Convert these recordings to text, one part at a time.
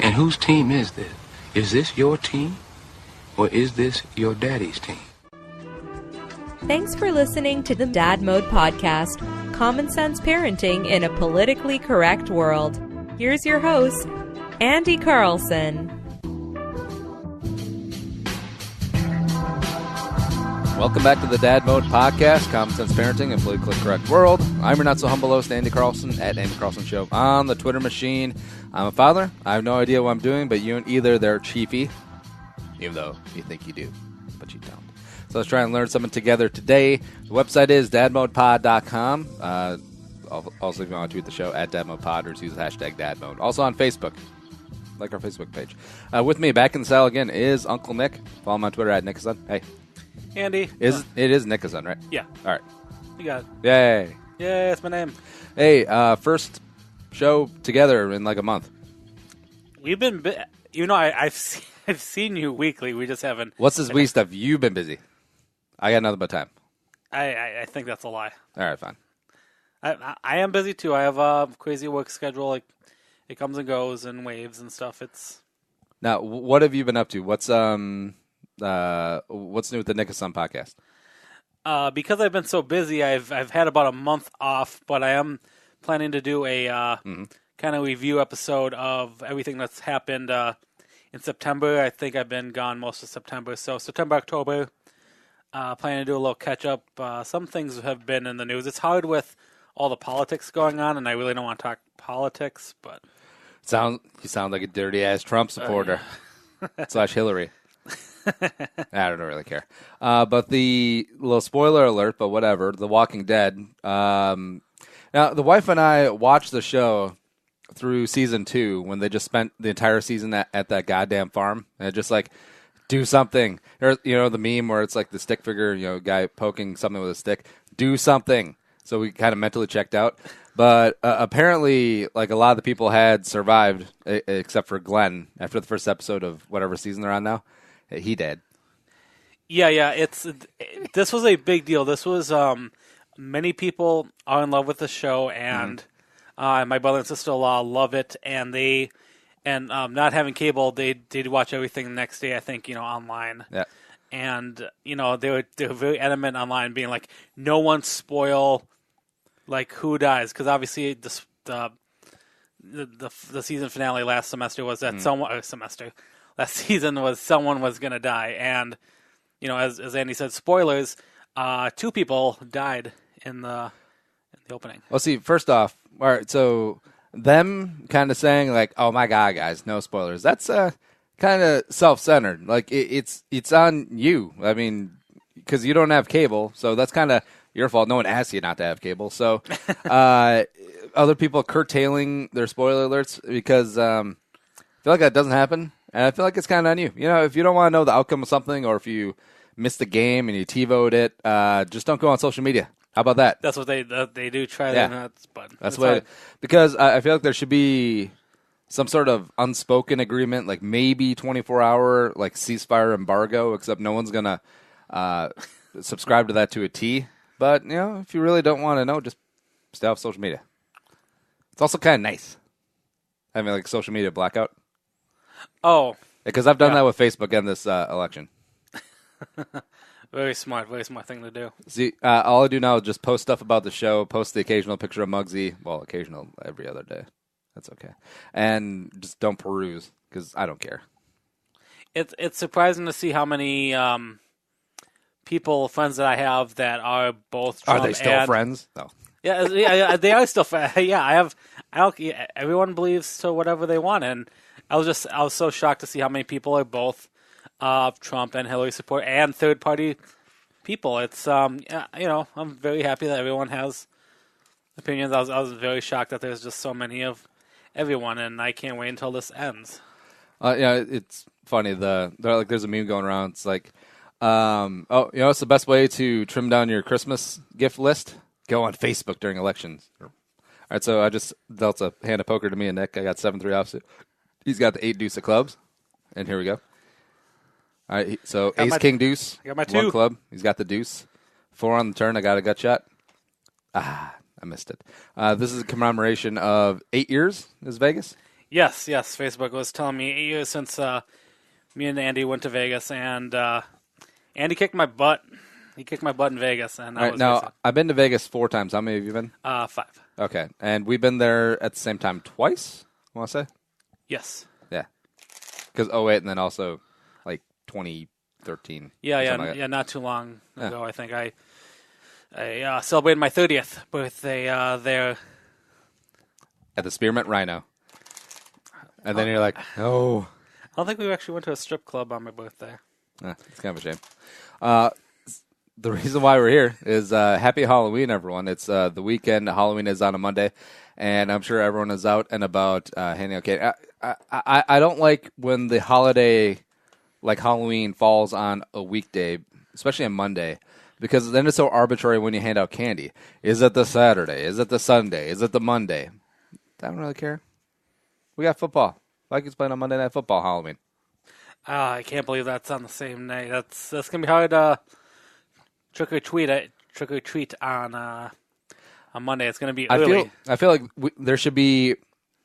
And whose team is this? Is this your team? Or is this your daddy's team? Thanks for listening to the Dad Mode Podcast, common sense parenting in a politically correct world. Here's your host, Andy Carlson. Welcome back to the Dad Mode Podcast, common sense parenting in a politically correct world. I'm your not-so-humble host, Andy Carlson, at Andy Carlson Show on the Twitter machine. I'm a father. I have no idea what I'm doing, but you and either they're chiefy, even though you think you do, but you don't. So let's try and learn something together today. The website is dadmodepod.com. Also, if you want to tweet the show, at dadmodepod, or use the hashtag dadmode. Also on Facebook, like our Facebook page. With me, back in the cell again, is Uncle Nick. Follow him on Twitter, at Nickazon. Hey. Andy. It is Nickazon, right? Yeah. All right. You got it. Yay. Yeah, that's my name. Hey, first show together in like a month. We've been, I've seen you weekly. We just haven't. What's this week stuff? You've been busy. I got nothing but time. I think that's a lie. All right, fine. I am busy too. I have a crazy work schedule. Like, it comes and goes in waves and stuff. Now, what have you been up to? What's new with the Nickazon podcast? Because I've been so busy, I've had about a month off, but I am planning to do a kind of review episode of everything that's happened in September. I think I've been gone most of September, so September, October. Planning to do a little catch up. Some things have been in the news. It's hard with all the politics going on, and I really don't want to talk politics. But you sound like a dirty ass Trump supporter / Hillary. I don't really care. But the little spoiler alert, but whatever. The Walking Dead. Now, the wife and I watched the show through season 2 when they just spent the entire season at that goddamn farm, and just like, do something. Or, the meme where it's like the stick figure, guy poking something with a stick. Do something. So we kind of mentally checked out. But apparently, like, a lot of the people had survived, except for Glenn, after the first episode of whatever season they're on now. He did. Yeah. This was a big deal. This was many people are in love with the show, and my brother and sister-in-law love it, and not having cable, they did watch everything the next day, I think, online. Yeah. And, they were very adamant online, being like, no one spoil, like, who dies. Because obviously the season finale last semester was that last season was someone was going to die. And, as Andy said, spoilers, 2 people died in the opening. Well, see, first off, all right, so them kind of saying like, "Oh my God, guys, no spoilers." That's kind of self-centered. Like it's on you. I mean, because you don't have cable, so that's kind of your fault. No one asked you not to have cable. So other people curtailing their spoiler alerts because I feel like that doesn't happen, and I feel like it's kind of on you. If you don't want to know the outcome of something, or if you missed the game and you TiVo'd it, just don't go on social media. How about that? That's what they do try their nuts, but that's what because I feel like there should be some sort of unspoken agreement, like maybe 24-hour like ceasefire embargo, except no one's gonna subscribe to that to a T. But if you really don't want to know, just stay off social media. It's also kind of nice having like social media blackout. Oh, because I've done that with Facebook and this election. Very smart thing to do. See, all I do now is just post stuff about the show, post the occasional picture of Muggsy. Well, occasional every other day. That's okay. And just don't peruse, because I don't care. It's surprising to see how many friends that I have that are both Trump. Are they still friends? No. Yeah, they are still friends. Yeah, everyone believes to whatever they want, and I was so shocked to see how many people are both Trump and Hillary support and third party people. It's I'm very happy that everyone has opinions. I was very shocked that there's just so many of everyone, and I can't wait until this ends. It's funny. There's a meme going around. It's like, it's the best way to trim down your Christmas gift list. Go on Facebook during elections. All right, so I just dealt a hand of poker to me and Nick. I got 7-3 opposite. He's got the 8 deuce of clubs, and here we go. All right, so ace, king, deuce. I got my 2. 1 club. He's got the deuce. 4 on the turn. I got a gut shot. I missed it. This is a commemoration of 8 years. Is Vegas? Yes. Facebook was telling me since me and Andy went to Vegas, and Andy kicked my butt. He kicked my butt in Vegas, and All right, now, I've been to Vegas 4 times. How many have you been? 5. Okay, and we've been there at the same time twice, I want to say? Yes. Yeah. Because 08 and then also, like, 2013. Yeah, not too long ago, I think. I celebrated my 30th birthday there. At the Spearmint Rhino. And then you're like, oh. I don't think we actually went to a strip club on my birthday. It's kind of a shame. The reason why we're here is Happy Halloween, everyone. It's the weekend. Halloween is on a Monday, and I'm sure everyone is out and about handing out candy. I don't like when the holiday, like Halloween, falls on a weekday, especially on Monday, because then it's so arbitrary when you hand out candy. Is it the Saturday? Is it the Sunday? Is it the Monday? I don't really care. We got football. Vikings playing on Monday Night Football Halloween. I can't believe that's on the same night. That's gonna be hard. Trick or treat on Monday. It's gonna be early. I feel like there should be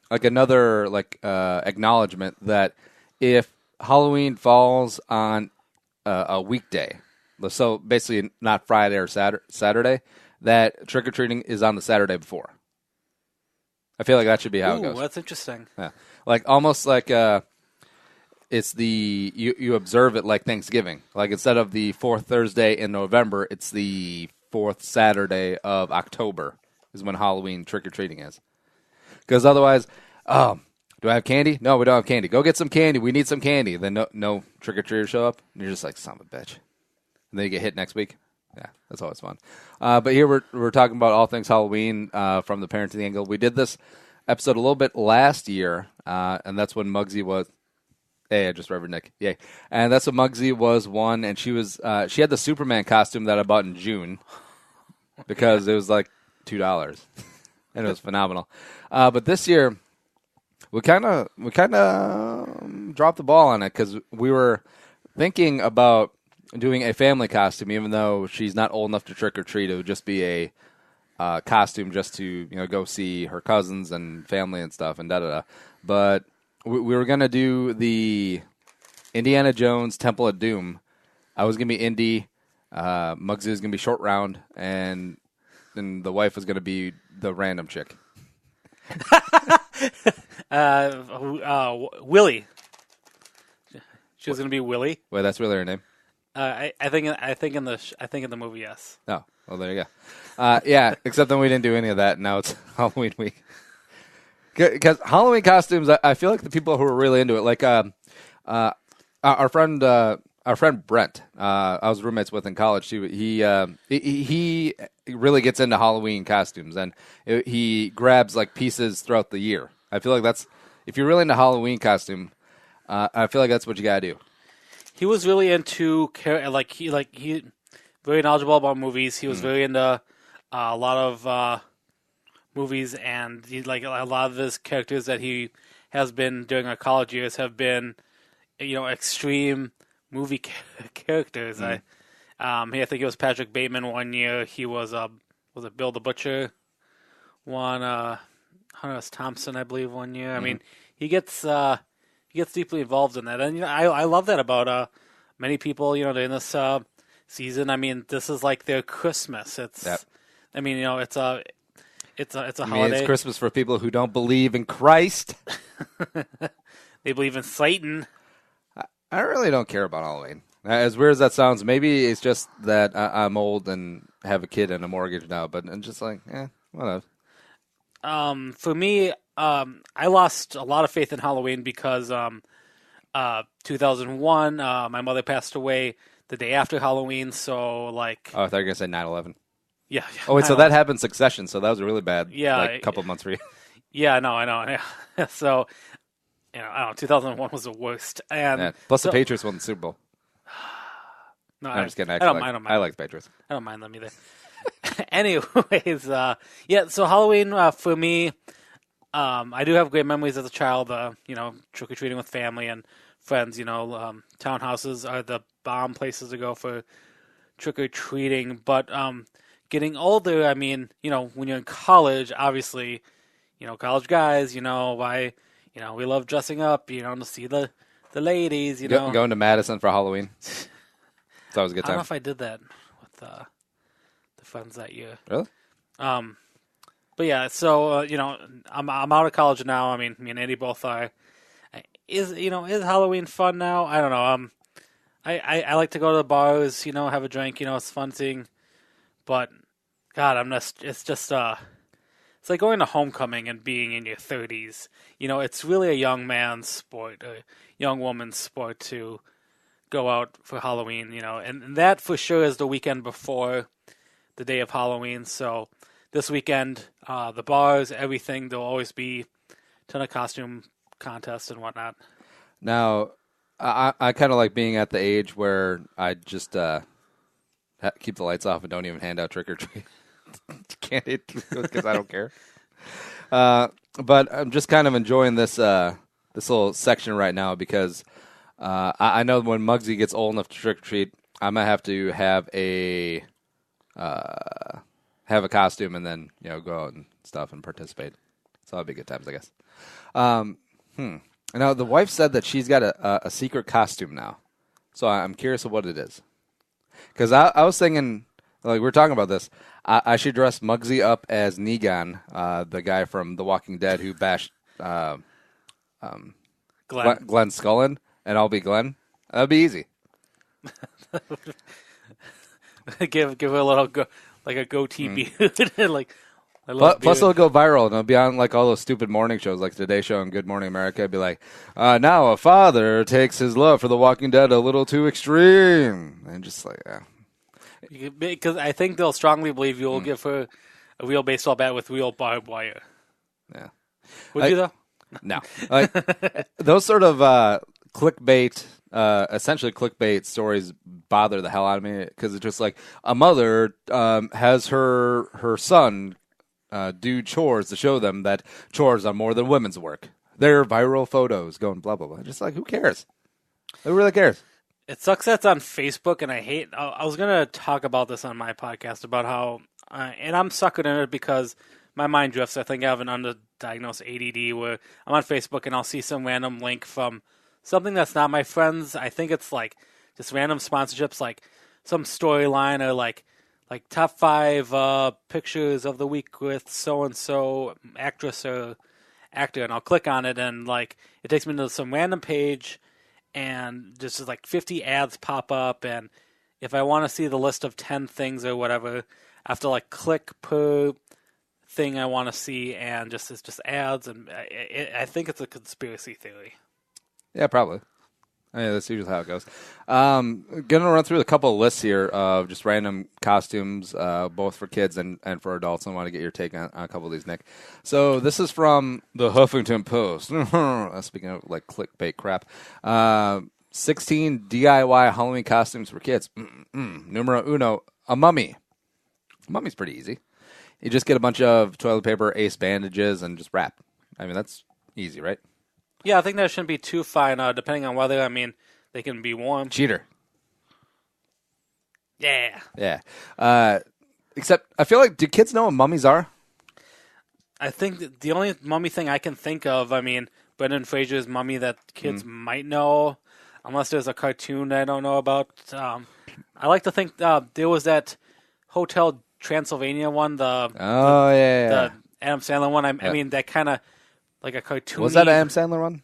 like another acknowledgement that if Halloween falls on a weekday, so basically not Friday or Saturday, that trick or treating is on the Saturday before. I feel like that should be how it goes. That's interesting. Yeah, like almost like it's the you observe it like Thanksgiving. Like instead of the 4th Thursday in November, it's the 4th Saturday of October is when Halloween trick or treating is. Because otherwise, do I have candy? No, we don't have candy. Go get some candy. We need some candy. Then no trick or treaters show up, and you're just like, son of a bitch. And then you get hit next week. Yeah, that's always fun. But here we're talking about all things Halloween from the parenting angle. We did this episode a little bit last year, and that's when Muggsy was. Hey, I just Reverend Nick. Yay. And that's when Muggsy was 1, and she had the Superman costume that I bought in June because it was like $2, and it was phenomenal. But this year, we kind of dropped the ball on it because we were thinking about doing a family costume, even though she's not old enough to trick or treat. It would just be a costume just to go see her cousins and family and stuff and da-da-da. But we were going to do the Indiana Jones Temple of Doom. I was going to be Indy. Muggsy was going to be Short Round. And then the wife was going to be the random chick. Willie. She was going to be Willie. Wait, that's really her name? I think in the movie, yes. Oh, well, there you go. Yeah, except then we didn't do any of that. Now it's Halloween week. Because Halloween costumes, I feel like the people who are really into it, like our friend Brent, I was roommates with in college. He really gets into Halloween costumes, and he grabs like pieces throughout the year. I feel like that's if you're really into Halloween costume, I feel like that's what you gotta do. He was really into he very knowledgeable about movies. He was very into a lot of movies, and he, like a lot of his characters that he has been during our college years have been, extreme movie characters. I think it was Patrick Bateman one year. He was it Bill the Butcher? Hunter S. Thompson, I believe, one year. I mean, he gets deeply involved in that, and I love that about many people. During this season, I mean, this is like their Christmas. It's, I mean, it's a holiday. It's Christmas for people who don't believe in Christ. They believe in Satan. I really don't care about Halloween. As weird as that sounds, maybe it's just that I'm old and have a kid and a mortgage now. But I'm just like, whatever. For me, I lost a lot of faith in Halloween because 2001, my mother passed away the day after Halloween. So like, oh, I thought you were gonna say 9/11. Yeah. Oh wait, so that happened in succession. So that was a really bad, couple of months for you. Yeah, I know. So, I don't know. 2001 was the worst. And plus the Patriots won the Super Bowl. No, I'm just kidding. I don't mind. I like the Patriots. I don't mind them either. Anyways, so Halloween for me, I do have great memories as a child, trick-or-treating with family and friends. Townhouses are the bomb places to go for trick-or-treating. But getting older, I mean, when you're in college, obviously, college guys, we love dressing up, to see the ladies, Going to Madison for Halloween. It's always a good I don't time. know if I did that with the friends that year. Really? But yeah, so I'm out of college now. I mean, me and Andy both are. Is Halloween fun now? I don't know. I like to go to the bars, have a drink. It's fun seeing. But God, it's just it's like going to homecoming and being in your 30s. It's really a young man's sport, a young woman's sport to go out for Halloween. And that for sure is the weekend before the day of Halloween. So this weekend, the bars, everything, there'll always be a ton of costume contests and whatnot. Now, I kind of like being at the age where I just keep the lights off and don't even hand out trick or treat candy because I don't care. But I'm just kind of enjoying this little section right now because I know when Muggsy gets old enough to trick or treat, I'm gonna have to have a costume and then go out and stuff and participate. So that'll be good times, I guess. Now the wife said that she's got a secret costume now, so I'm curious of what it is. Because I was thinking, like we were talking about this, I should dress Muggsy up as Negan, the guy from The Walking Dead who bashed Glenn Scullin, and I'll be Glenn. That'd be easy. give her a little like a goatee beard, like. Plus, it'll go viral, and it'll be on like all those stupid morning shows, like Today Show and Good Morning America. It'd be like, now a father takes his love for The Walking Dead a little too extreme, and just like, because I think they'll strongly believe you'll give her a real baseball bat with real barbed wire. Yeah, would you though? No, like those sort of clickbait. Essentially, clickbait stories bother the hell out of me because it's just like a mother has her son do chores to show them that chores are more than women's work. They're viral photos going blah, blah, blah. Just like, who cares? Who really cares? It sucks that's on Facebook, and I was going to talk about this on my podcast about how, and I'm sucking in it because my mind drifts. I think I have an underdiagnosed ADD where I'm on Facebook and I'll see some random link from something that's not my friends. I think it's like just random sponsorships, like some storyline or like top 5 pictures of the week with so-and-so actress or actor, and I'll click on it, and like it takes me to some random page, and just like 50 ads pop up, and if I want to see the list of 10 things or whatever, I have to like click per thing I want to see, and it's just ads, and I think it's a conspiracy theory. Yeah, probably. Yeah, that's usually how it goes. Going to run through a couple of lists here of just random costumes, both for kids and for adults. I want to get your take on a couple of these, Nick. So this is from the Huffington Post. Speaking of like clickbait crap. 16 DIY Halloween costumes for kids. Numero uno, a mummy. A mummy's pretty easy. You just get a bunch of toilet paper, ace bandages, and just wrap. I mean, that's easy, right? Yeah, I think that shouldn't be too fine, depending on weather. I mean, they can be warm. Cheater. Yeah. Yeah. Except, I feel like, do kids know what mummies are? I think the only mummy thing I can think of, I mean, Brendan Fraser's mummy that kids might know, unless there's a cartoon I don't know about. I like to think there was that Hotel Transylvania one, the Adam Sandler one. I mean, that kind of like a cartoon. Was that an Adam Sandler one?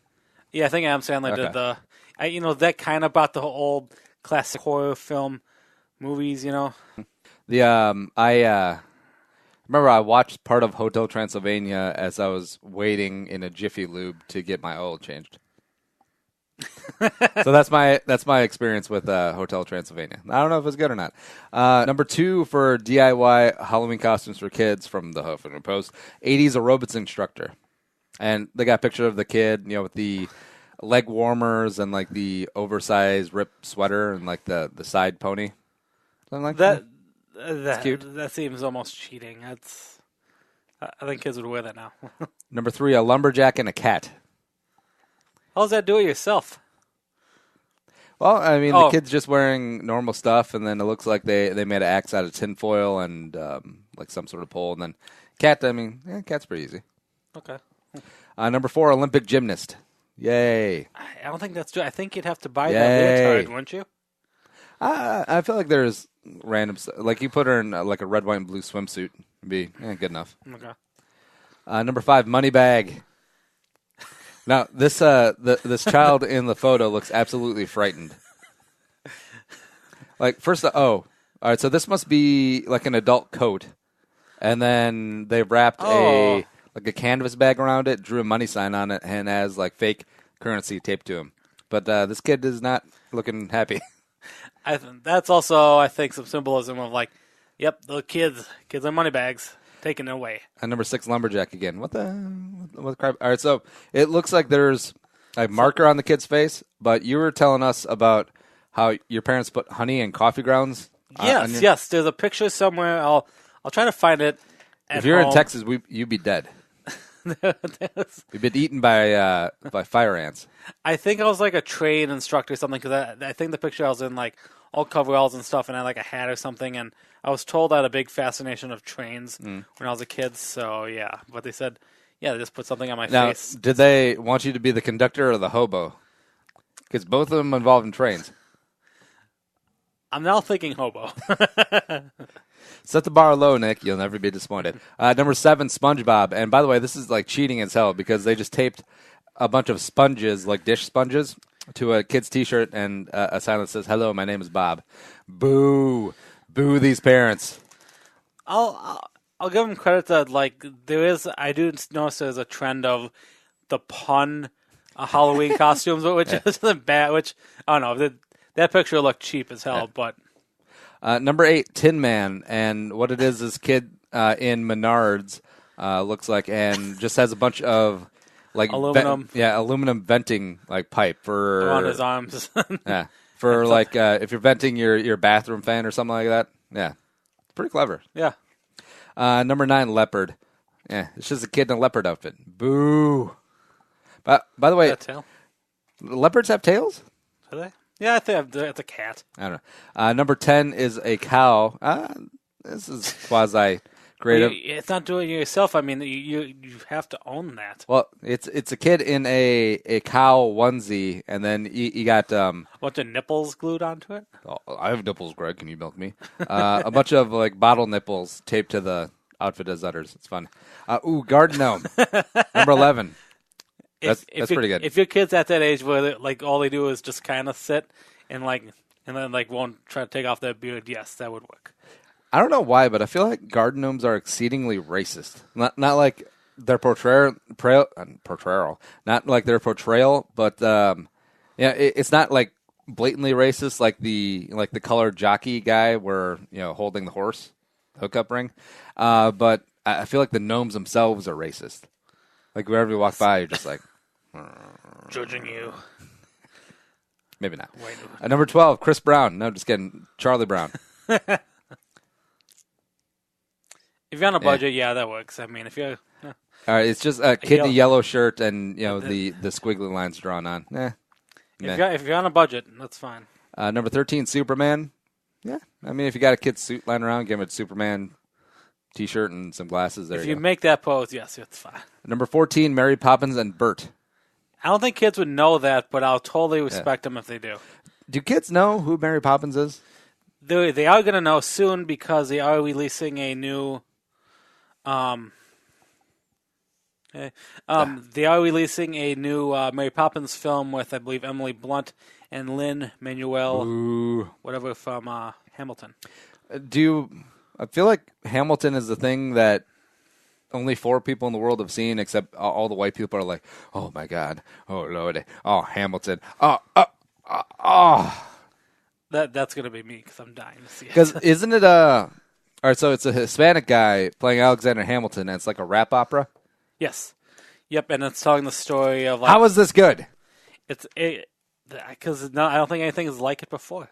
Yeah, I think Adam Sandler did that kind of brought the whole old classic horror film movies, I remember I watched part of Hotel Transylvania as I was waiting in a Jiffy Lube to get my oil changed. So that's my experience with Hotel Transylvania. I don't know if it's good or not. Number 2 for DIY Halloween costumes for kids from the Huffington Post, 80s aerobics instructor. And they got a picture of the kid, with the leg warmers and like the oversized ripped sweater and like the side pony. Something like that. That's cute. That seems almost cheating. I think kids would wear that now. Number 3, a lumberjack and a cat. How's that do it yourself? Well, I mean, the kid's just wearing normal stuff, and then it looks like they made an axe out of tinfoil and like some sort of pole. And then cat, cat's pretty easy. Okay. Number 4, Olympic gymnast. Yay. I don't think that's true. I think you'd have to buy Yay. that leotard, wouldn't you? I feel like there's random stuff. Like you put her in like a red, white, and blue swimsuit. It'd be good enough. Okay. Number 5, money bag. Now, this this child in the photo looks absolutely frightened. Like, first, all right, so this must be like an adult coat. And then they wrapped a canvas bag around it, drew a money sign on it, and has like fake currency taped to him. But this kid is not looking happy. That's also, I think, some symbolism of like, yep, the kids are money bags, taken away. And number 6, lumberjack again. What the crap? All right, so it looks like there's a marker on the kid's face, but you were telling us about how your parents put honey and coffee grounds. Yes. There's a picture somewhere. I'll try to find it. If you're in Texas, you'd be dead. You've been eaten by fire ants. I think I was like a train instructor or something, because I think the picture I was in like all coveralls and stuff, and I had like a hat or something, and I was told I had a big fascination of trains when I was a kid. So yeah, but they said, they just put something on my face. Did they want you to be the conductor or the hobo? Because both of them involve in trains. I'm now thinking hobo. Set the bar low, Nick. You'll never be disappointed. Number 7, SpongeBob. And by the way, this is like cheating as hell because they just taped a bunch of sponges, like dish sponges, to a kid's T-shirt and a sign that says, "Hello, my name is Bob." Boo. Boo these parents. I'll give them credit that like I do notice there's a trend of the pun Halloween costumes, which isn't bad. Which I don't know. That picture looked cheap as hell, but. Number 8, Tin Man, and what it is this kid in Menards looks like, and just has a bunch of like aluminum, aluminum venting like pipe for on his arms. For like if you're venting your bathroom fan or something like that. Yeah, pretty clever. Yeah. Number 9, leopard. Yeah, it's just a kid in a leopard outfit. Boo. By the way, leopards have tails? Do they? Yeah, I think it's a cat. I don't know. Number 10 is a cow. This is quasi-creative. It's not doing it yourself. I mean, you have to own that. Well, it's a kid in a cow onesie, and then you got... a bunch of nipples glued onto it? Oh, I have nipples, Greg. Can you milk me? A bunch of like bottle nipples taped to the outfit as udders. It's fun. Garden gnome. Number 11. That's pretty good. If your kid's at that age where like all they do is just kind of sit and then won't try to take off their beard, yes, that would work. I don't know why, but I feel like garden gnomes are exceedingly racist. Not like their portrayal, not like their portrayal, but it's not like blatantly racist like the colored jockey guy where holding the horse hookup ring. But I feel like the gnomes themselves are racist. Like, wherever you walk by, you're just like... Judging you. Maybe not. Number 12, Chris Brown. No, just kidding. Charlie Brown. If you're on a budget, that works. I mean, if you're... All right, it's just a kid in a yellow shirt and, the squiggly lines drawn on. If you're on a budget, that's fine. Number 13, Superman. Yeah. I mean, if you got a kid's suit lying around, give him a Superman T-shirt and some glasses. There if you you go. Make that pose, yes, it's fine. Number 14, Mary Poppins and Bert. I don't think kids would know that, but I'll totally respect them if they do. Do kids know who Mary Poppins is? They are going to know soon because they are releasing a new. They are releasing a new Mary Poppins film with, I believe, Emily Blunt and Lin-Manuel, whatever, from Hamilton. I feel like Hamilton is the thing that only 4 people in the world have seen, except all the white people are like, "Oh my God, oh Lord, oh Hamilton, That's gonna be me because I'm dying to see it. Because isn't it all right? So it's a Hispanic guy playing Alexander Hamilton, and it's like a rap opera. Yes, yep, and it's telling the story of how is this good? Because I don't think anything is like it before.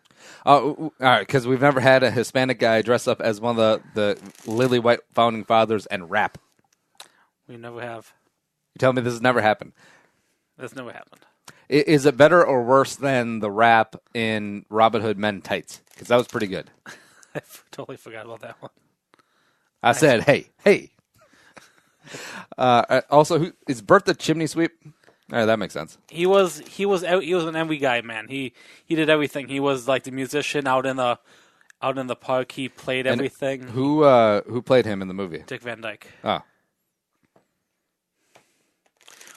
All right, because we've never had a Hispanic guy dress up as one of the lily white founding fathers and rap. We never have. You tell me this has never happened? This never happened. Is it better or worse than the rap in Robin Hood Men Tights? Because that was pretty good. I totally forgot about that one. I said, hey. Also, is Bert the chimney sweep? All right, that makes sense. He was an MV guy, man. He did everything. He was like the musician out in the park. He played everything. Who played him in the movie? Dick Van Dyke. Oh.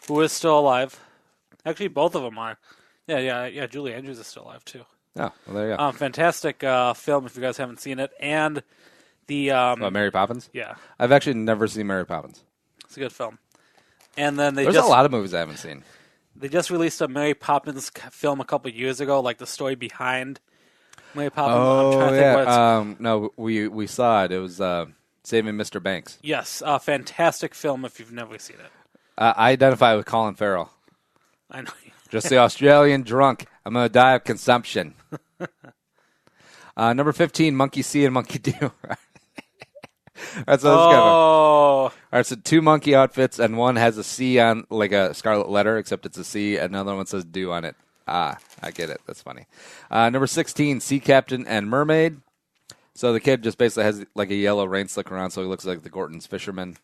Who is still alive. Actually, both of them are. Yeah. Julie Andrews is still alive, too. Oh, well, there you go. Fantastic film if you guys haven't seen it. And the... Mary Poppins? Yeah. I've actually never seen Mary Poppins. It's a good film. And then There's a lot of movies I haven't seen. They just released a Mary Poppins film a couple years ago, like the story behind Mary Poppins. Oh, I'm trying to think what it's... no, we saw it. It was Saving Mr. Banks. Yes, a fantastic film if you've never seen it. I identify with Colin Farrell. I know. Just the Australian drunk. I'm going to die of consumption. Number 15, Monkey See and Monkey Do. That's what All right, so 2 monkey outfits, and one has a C on, like a scarlet letter, except it's a C, and another one says do on it. I get it. That's funny. Number 16, Sea Captain and Mermaid. So the kid just basically has like a yellow rain slick around, so he looks like the Gorton's fisherman.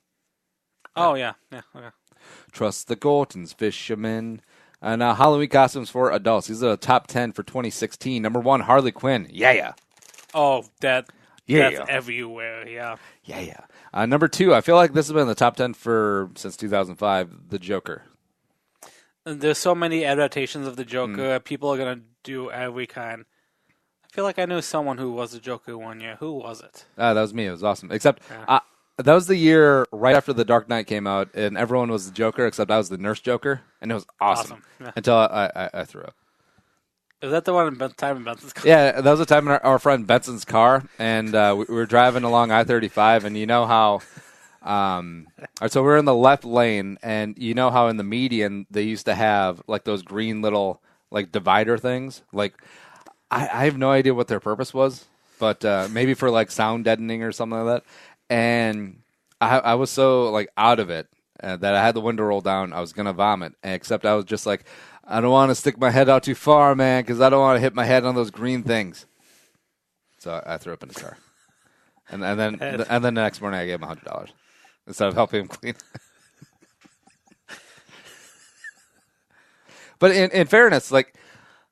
Oh, yeah. Okay. Trust the Gorton's fisherman. And Halloween costumes for adults. These are the top 10 for 2016. Number 1, Harley Quinn. Yeah. Oh, that's everywhere, yeah. Yeah. Number 2, I feel like this has been in the top 10 since 2005, The Joker. And there's so many adaptations of the Joker. People are going to do every kind. I feel like I knew someone who was the Joker one year. Who was it? That was me. It was awesome. Except that was the year right after The Dark Knight came out, and everyone was the Joker, except I was the Nurse Joker, and it was awesome. Yeah. Until I threw up. Is that the one in time in Benson's car? Yeah, that was the time in our friend Benson's car, and we were driving along I-35, and you know how... so we're in the left lane, and you know how in the median they used to have like those green little like divider things? Like, I have no idea what their purpose was, but maybe for like sound deadening or something like that. And I was so like out of it that I had the window rolled down. I was gonna vomit, except I was just like, I don't want to stick my head out too far, man, because I don't want to hit my head on those green things. So I threw up in his car, and then the next morning I gave him $100 instead of helping him clean. But in fairness, like,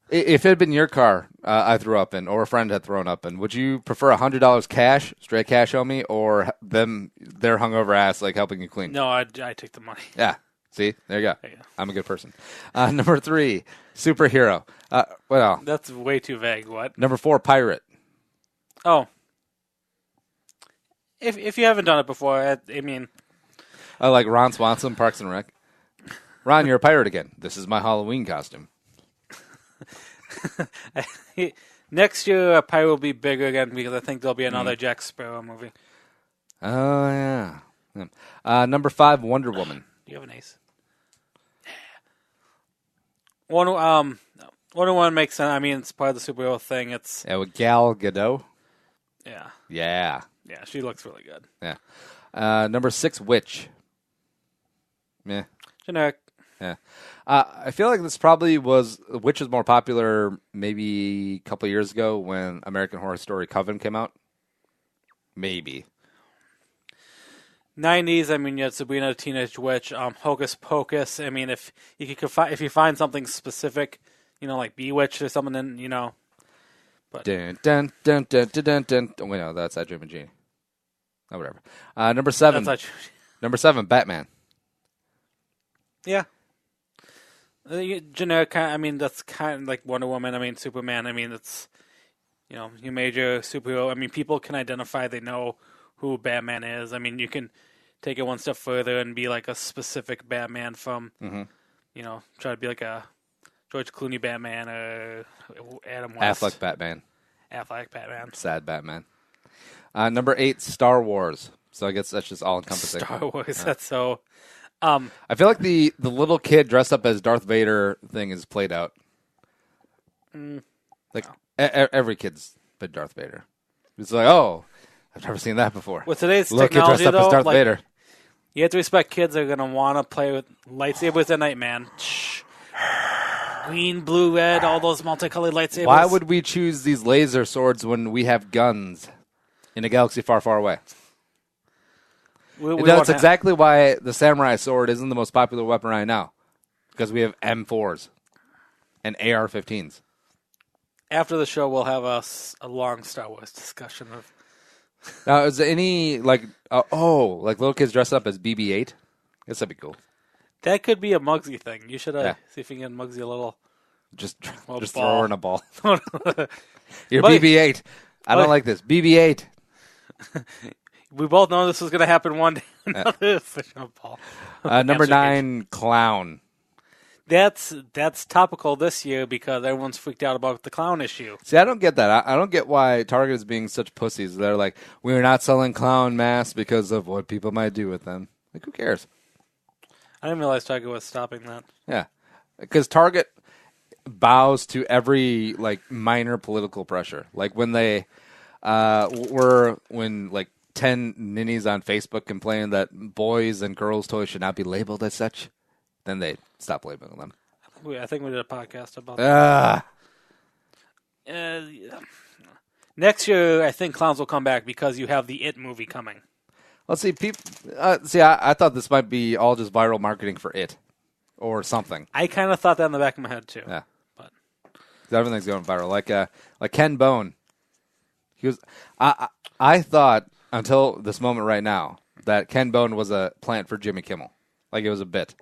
if it had been your car I threw up in, or a friend had thrown up in, would you prefer $100 cash, straight cash on me, or their hungover ass like helping you clean? No, I take the money. Yeah. See, there you go. I'm a good person. Number 3, superhero. Well, that's way too vague. What? Number 4, pirate. Oh, if you haven't done it before, I mean, I like Ron Swanson, Parks and Rec. Ron, you're a pirate again. This is my Halloween costume. Next year, a pirate will be bigger again because I think there'll be another Jack Sparrow movie. Oh yeah. Number 5, Wonder Woman. Do you have an ace? Wonder Woman makes sense. I mean, it's part of the superhero thing. It's with Gal Gadot. Yeah, she looks really good. Yeah. Number 6, Witch. Yeah. Generic. Yeah. I feel like this probably Witch was more popular maybe a couple of years ago when American Horror Story Coven came out. Maybe. 90s, I mean, you had Sabrina the Teenage Witch, Hocus Pocus. I mean, if you find something specific, like Bewitched or something, then, But dun, dun, dun, dun, dun, dun, dun. Oh, wait, no, that's I Dream of Jeannie. Oh, whatever. Number 7. Number 7, Batman. Yeah. Generic, I mean, that's kind of like Wonder Woman. I mean, Superman. I mean, it's, your major superhero. I mean, people can identify, they know who Batman is. I mean, you can take it one step further and be like a specific Batman from, try to be like a George Clooney Batman or Adam West. Affleck Batman. Sad Batman. Number 8, Star Wars. So I guess that's just all encompassing. Star Wars. That's so. I feel like the little kid dressed up as Darth Vader thing is played out. Every kid's been Darth Vader. It's like, oh, I've never seen that before. With today's little technology, kid dressed up as Darth Vader. You have to respect kids are going to want to play with lightsabers at night, man. Green, blue, red, all those multicolored lightsabers. Why would we choose these laser swords when we have guns in a galaxy far, far away? That's exactly why the samurai sword isn't the most popular weapon right now, because we have M4s and AR-15s. After the show, we'll have a long Star Wars discussion of. Now, is there any like little kids dress up as BB-8? I guess that'd be cool. That could be a Muggsy thing. You should see if you can get Muggsy a little. Just throw her in a ball. You're But- BB-8. I don't like this. BB-8. We both know this was going to happen one day. Another fish in a ball. Number 9, clown. That's topical this year because everyone's freaked out about the clown issue. See, I don't get that. I don't get why Target is being such pussies. They're like, we're not selling clown masks because of what people might do with them. Like, who cares? I didn't realize Target was stopping that. Yeah, because Target bows to every minor political pressure. Like when they when 10 ninnies on Facebook complained that boys and girls' toys should not be labeled as such, then they stopped labeling them. I think we did a podcast about that. Next year, I think clowns will come back because you have the It movie coming. Let's see. I thought this might be all just viral marketing for It or something. I kind of thought that in the back of my head too. Yeah, but everything's going viral. Like Ken Bone. He was. I thought until this moment right now that Ken Bone was a plant for Jimmy Kimmel. Like it was a bit.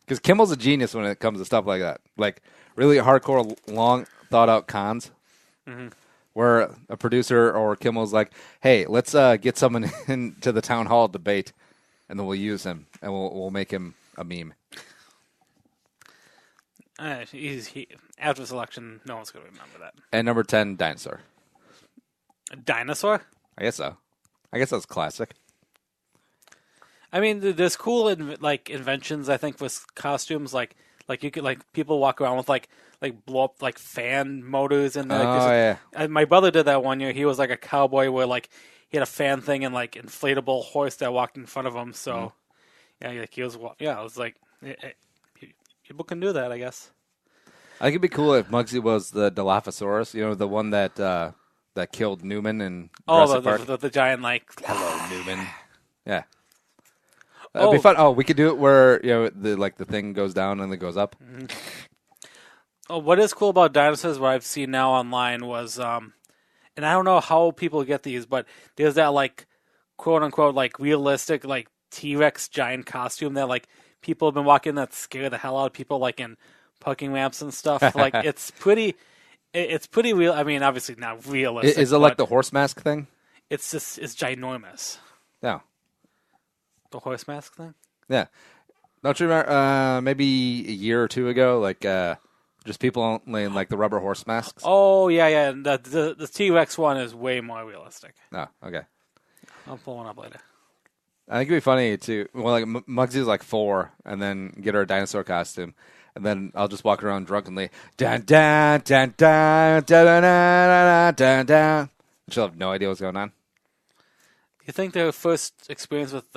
Because Kimmel's a genius when it comes to stuff like that. Like really hardcore, long thought out cons. Mm-hmm. Where a producer or Kimmel's like, hey, let's get someone into the town hall debate, and then we'll use him, and we'll make him a meme. After this election, no one's going to remember that. And number 10, dinosaur. A dinosaur? I guess so. I guess that's classic. I mean, there's cool inventions. I think with costumes, like you could people walk around with like blow up fan motors in there. Oh yeah. My brother did that one year. He was like a cowboy where he had a fan thing and inflatable horse that walked in front of him. So he was I was like, people can do that, I guess. I think it'd be cool if Muggsy was the Dilophosaurus. You know, the one that killed Newman in Jurassic Park. The giant hello Newman. Yeah. It'd be fun. Oh, we could do it where the thing goes down and then goes up. Mm-hmm. Oh, what is cool about dinosaurs? What I've seen now online was, and I don't know how people get these, but there's that quote unquote realistic T-Rex giant costume that people have been walking that scare the hell out of people in parking ramps and stuff. It's pretty real. I mean, obviously not realistic. Is it like the horse mask thing? It's ginormous. Yeah. The horse mask thing? Yeah. Don't you remember maybe a year or two ago, just people in the rubber horse masks? Oh, yeah. The T-Rex one is way more realistic. Oh, okay. I'll pull one up later. I think it'd be funny to, Muggsy's 4, and then get her a dinosaur costume, and then I'll just walk around drunkenly, dun dun dun dun dun dun dun dun dun. She'll have no idea what's going on. You think their first experience with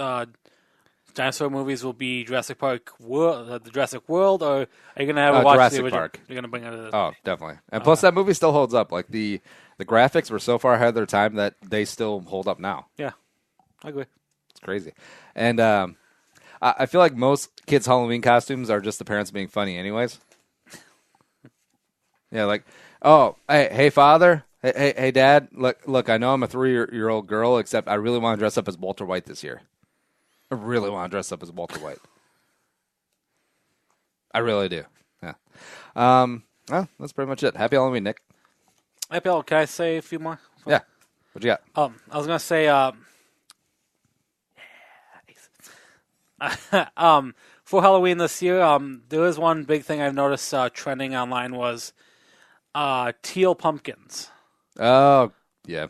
dinosaur movies will be Jurassic Park, the Jurassic World, or are you going to have a watch Jurassic the original? Park? You're going to bring it. Oh, definitely. And plus, that movie still holds up. The graphics were so far ahead of their time that they still hold up now. Yeah, I agree. It's crazy. And I feel like most kids' Halloween costumes are just the parents being funny, anyways. Yeah, oh, hey, father. Hey, Dad, look, I know I'm a 3-year-old girl, except I really want to dress up as Walter White this year. I really want to dress up as Walter White. I really do. Yeah. Well, that's pretty much it. Happy Halloween, Nick. Happy Halloween. Can I say a few more? Yeah. What you got? I was going to say, for Halloween this year, there is one big thing I've noticed trending online was teal pumpkins. Oh, yeah.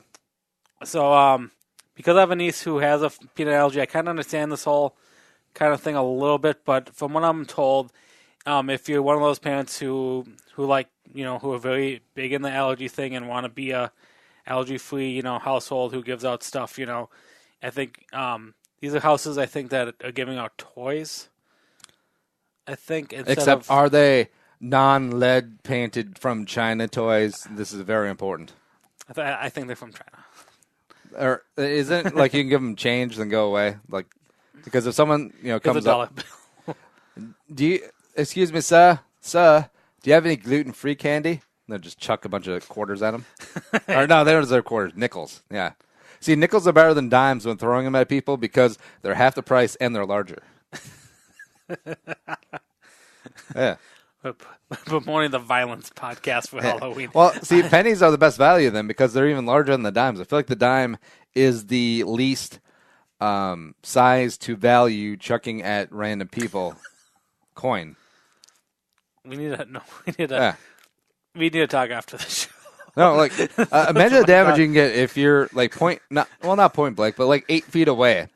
So, because I have a niece who has a peanut allergy, I kind of understand this whole kind of thing a little bit. But from what I'm told, if you're one of those parents who are very big in the allergy thing and want to be a allergy-free, household who gives out stuff, I think these are houses I think that are giving out toys. I think are they non-lead painted from China toys? This is very important. I think they're from China. Or isn't it like you can give them change then go away? Like, because if someone comes up, excuse me, sir, do you have any gluten-free candy? They'll just chuck a bunch of quarters at them. Or no, they don't deserve quarters, nickels. Yeah. See, nickels are better than dimes when throwing them at people because they're half the price and they're larger. Yeah. Promoting the violence podcast for Halloween. Well, see, pennies are the best value then because they're even larger than the dimes. I feel like the dime is the least size to value chucking at random people coin. We need to talk after the show. No, like imagine the damage you can get if you're like not point blank, but like 8 feet away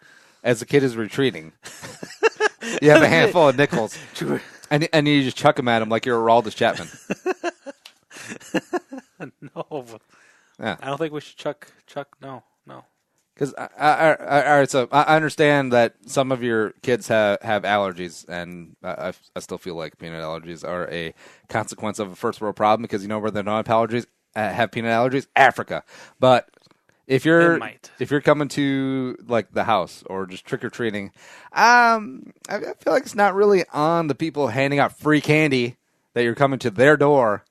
as the kid is retreating. You have a handful of nickels, and you just chuck them at him like you're Aroldis Chapman. No, yeah. I don't think we should chuck. No. Because all right, so I understand that some of your kids have allergies, and I still feel like peanut allergies are a consequence of a first world problem because you know where they don't have peanut allergies? Africa. But if you're coming to like the house or just trick or treating, I feel like it's not really on the people handing out free candy that you're coming to their door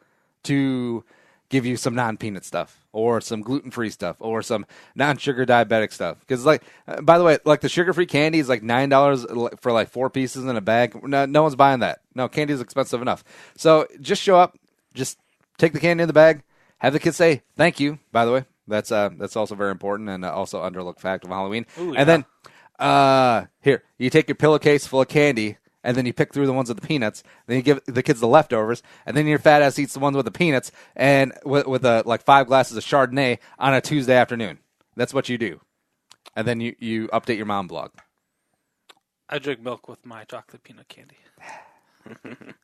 to give you some non-peanut stuff or some gluten-free stuff or some non-sugar diabetic stuff. Because, like, by the way, like the sugar-free candy is like $9 for like 4 pieces in a bag. No one's buying that. No, candy is expensive enough. So just show up, just take the candy in the bag, have the kids say thank you. By the way, that's also very important and also underlooked fact of Halloween. Ooh, yeah. And then here you take your pillowcase full of candy. And then you pick through the ones with the peanuts. Then you give the kids the leftovers. And then your fat ass eats the ones with the peanuts and with like 5 glasses of Chardonnay on a Tuesday afternoon. That's what you do. And then you update your mom blog. I drink milk with my chocolate peanut candy.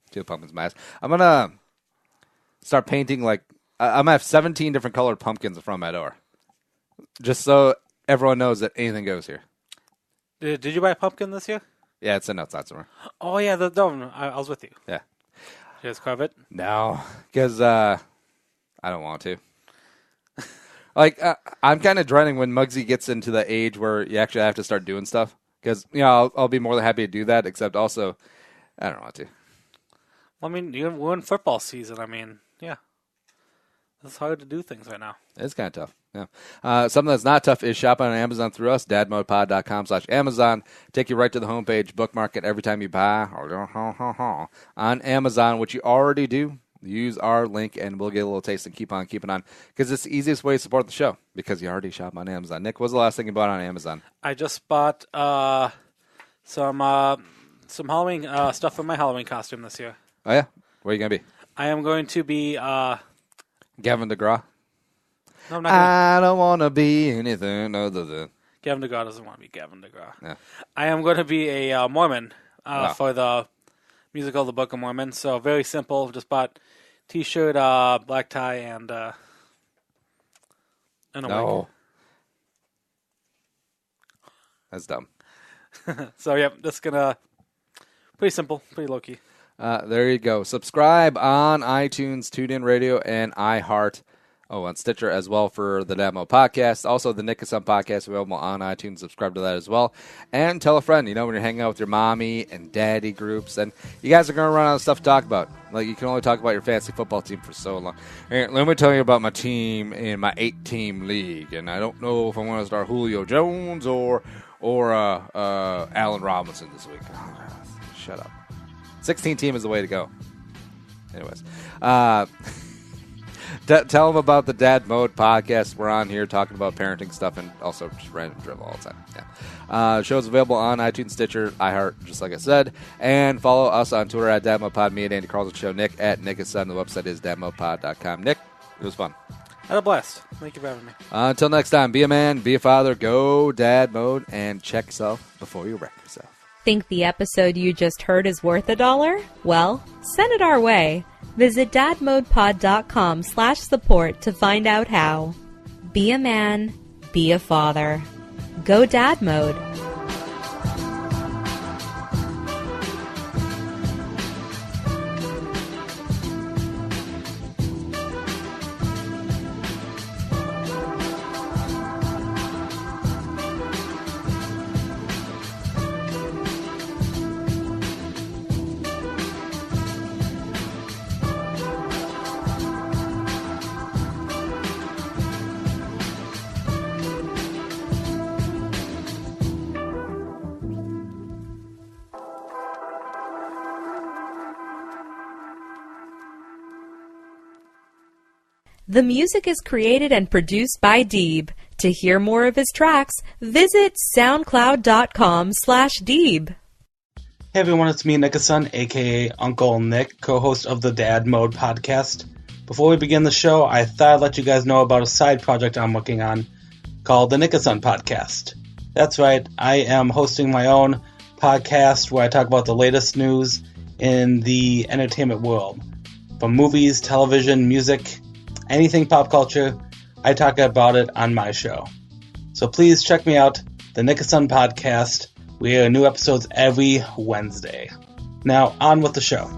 Two pumpkins, my ass. I'm going to start painting like I'm going to have 17 different colored pumpkins in front of my door. Just so everyone knows that anything goes here. Did you buy a pumpkin this year? Yeah, it's sitting outside somewhere. Oh, yeah, I was with you. Yeah. You guys carve it? No, because I don't want to. Like, I'm kind of dreading when Muggsy gets into the age where you actually have to start doing stuff. Because, I'll be more than happy to do that, except also, I don't want to. Well, I mean, we're in football season. I mean, yeah. It's hard to do things right now. It's kind of tough, yeah. Something that's not tough is shopping on Amazon through us, dadmodepod.com/Amazon. Take you right to the homepage, bookmark it every time you buy on Amazon, which you already do. Use our link, and we'll get a little taste and keep on keeping on, because it's the easiest way to support the show, because you already shop on Amazon. Nick, what's the last thing you bought on Amazon? I just bought some Halloween stuff for my Halloween costume this year. Oh, yeah? Where are you going to be? I am going to be... Gavin DeGraw? No, I'm not gonna... I don't want to be anything other than... Gavin DeGraw doesn't want to be Gavin DeGraw. Yeah. I am going to be a Mormon for the musical The Book of Mormon. So very simple. Just bought T-shirt, black tie, and a wig. That's dumb. So, yeah, just going to... Pretty simple, pretty low-key. There you go. Subscribe on iTunes, TuneIn Radio, and iHeart. Oh, on Stitcher as well for the Dad Mode Podcast. Also, the Nick and Son Podcast available on iTunes. Subscribe to that as well. And tell a friend. When you're hanging out with your mommy and daddy groups, and you guys are going to run out of stuff to talk about. Like, you can only talk about your fantasy football team for so long. Here, let me tell you about my team in my 8-team league, and I don't know if I want to start Julio Jones or Allen Robinson this week. Shut up. 16-team is the way to go. Anyways, tell them about the Dad Mode Podcast. We're on here talking about parenting stuff and also just random drivel all the time. Yeah. Show's available on iTunes, Stitcher, iHeart, just like I said. And follow us on Twitter at DadModePod, me at Andy Carlson Show, Nick at Nick and Son. The website is dadmodepod.com. Nick, it was fun. Had a blast. Thank you for having me. Until next time, be a man, be a father, go Dad Mode, and check yourself before you wreck yourself. Think the episode you just heard is worth $1? Well, send it our way. Visit dadmodepod.com/support to find out how. Be a man, be a father. Go Dad Mode. The music is created and produced by Deeb. To hear more of his tracks, visit soundcloud.com/Deeb. Hey everyone, it's me, Nickason, aka Uncle Nick, co-host of the Dad Mode podcast. Before we begin the show, I thought I'd let you guys know about a side project I'm working on called the Nickason podcast. That's right, I am hosting my own podcast where I talk about the latest news in the entertainment world. From movies, television, music, anything pop culture, I talk about it on my show. So please check me out, the Nickason podcast. We air new episodes every Wednesday. Now, on with the show.